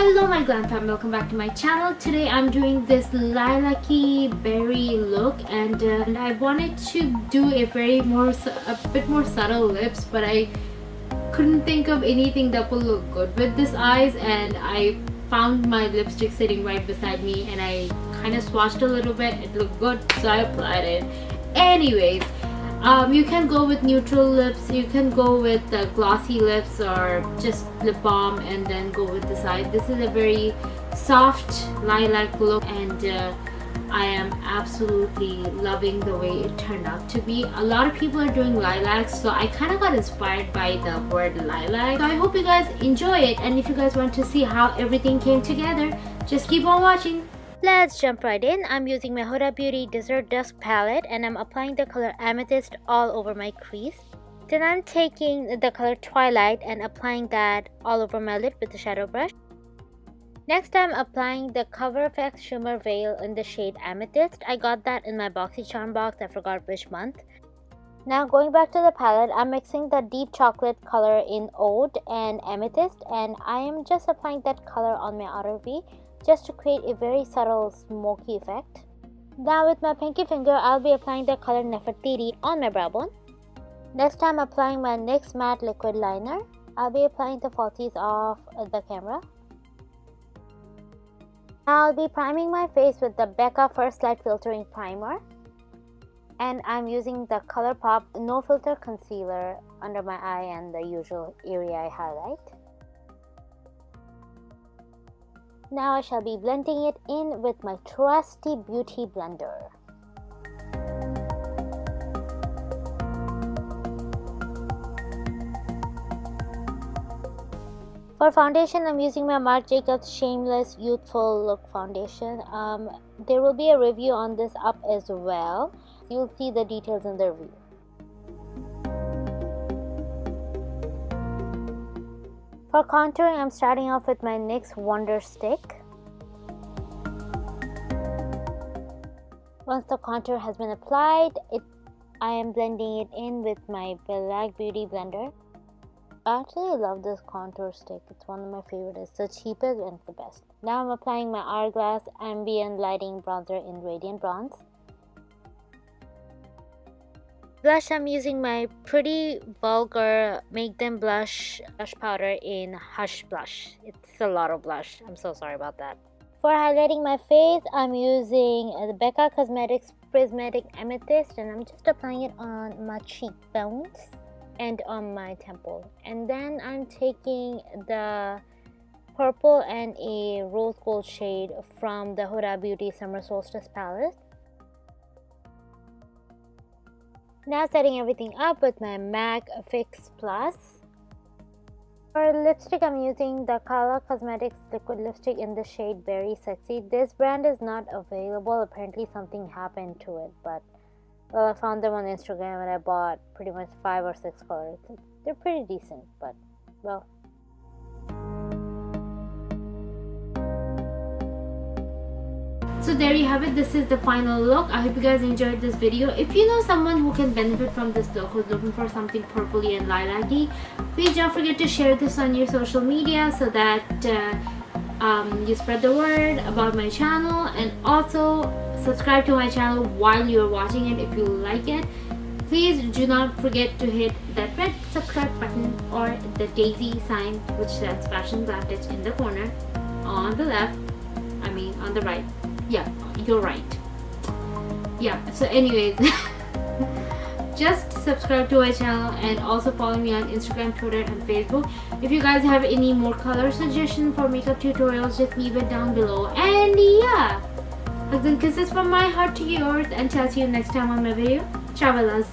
Hello my glam fam, welcome back to my channel. Today I'm doing this lilac-y berry look and I wanted to do a bit more subtle lips, but I couldn't think of anything that will look good with this eyes, and I found my lipstick sitting right beside me and I kind of swatched a little bit. It looked good, so I applied it. Anyways, you can go with neutral lips, you can go with glossy lips or just lip balm and then go with this eye. This is a very soft lilac look and I am absolutely loving the way it turned out to be. A lot of people are doing lilacs, so I kind of got inspired by the word lilac. So I hope you guys enjoy it, and if you guys want to see how everything came together, just keep on watching. Let's jump right in. I'm using my Huda Beauty Desert Dusk palette and I'm applying the color Amethyst all over my crease. Then I'm taking the color Twilight and applying that all over my lid with the shadow brush. Next I'm applying the Cover FX Shimmer Veil in the shade Amethyst. I got that in my BoxyCharm box, I forgot which month. Now going back to the palette, I'm mixing the deep chocolate color in Ode and Amethyst, and I am just applying that color on my outer V just to create a very subtle smoky effect. Now with my pinky finger, I'll be applying the color Nefertiti on my brow bone. Next I'm applying my NYX matte liquid liner. I'll be applying the falsies off the camera. Now I'll be priming my face with the Becca First Light Filtering Primer. And I'm using the Colourpop No Filter Concealer under my eye and the usual area I highlight. Now I shall be blending it in with my trusty beauty blender. For foundation, I'm using my Marc Shameless Youthful Look Foundation. There will be a review on this up as well. You'll see the details in the review. For contouring, I'm starting off with my NYX Wonder Stick. Once the contour has been applied, I am blending it in with my Black Beauty blender. I actually love this contour stick. It's one of my favorites. It's the cheapest and the best. Now I'm applying my Hourglass Ambient Lighting Bronzer in Radiant Bronze. Blush, I'm using my pretty Vulgar Make Them Blush powder in Hush Blush. It's a lot of blush. I'm so sorry about that. For highlighting my face, I'm using the Becca Cosmetics Prismatic Amethyst, and I'm just applying it on my cheekbones and on my temple. And then I'm taking the purple and a rose gold shade from the Huda Beauty Summer Solstice palette. Now setting everything up with my MAC Fix Plus. For lipstick, I'm using the Kala Cosmetics liquid lipstick in the shade Very Sexy. This brand is not available. Apparently something happened to it, but well, I found them on Instagram and I bought pretty much 5 or 6 colors. They're pretty decent, but well. So there you have it. This is the final look. I hope you guys enjoyed this video. If you know someone who can benefit from this look, who's looking for something purpley and lilac-y, please don't forget to share this on your social media so that you spread the word about my channel, and also subscribe to my channel while you're watching it if you like it. Please do not forget to hit that red subscribe button or the daisy sign which says Fashionglamtage in the corner on the left, on the right. Yeah, you're right. Yeah, so anyways, just subscribe to my channel and also follow me on Instagram, Twitter and Facebook. If you guys have any more color suggestions for makeup tutorials, just leave it down below. And yeah, hugs and kisses from my heart to yours, and till see you next time on my video. Ciao, bellas.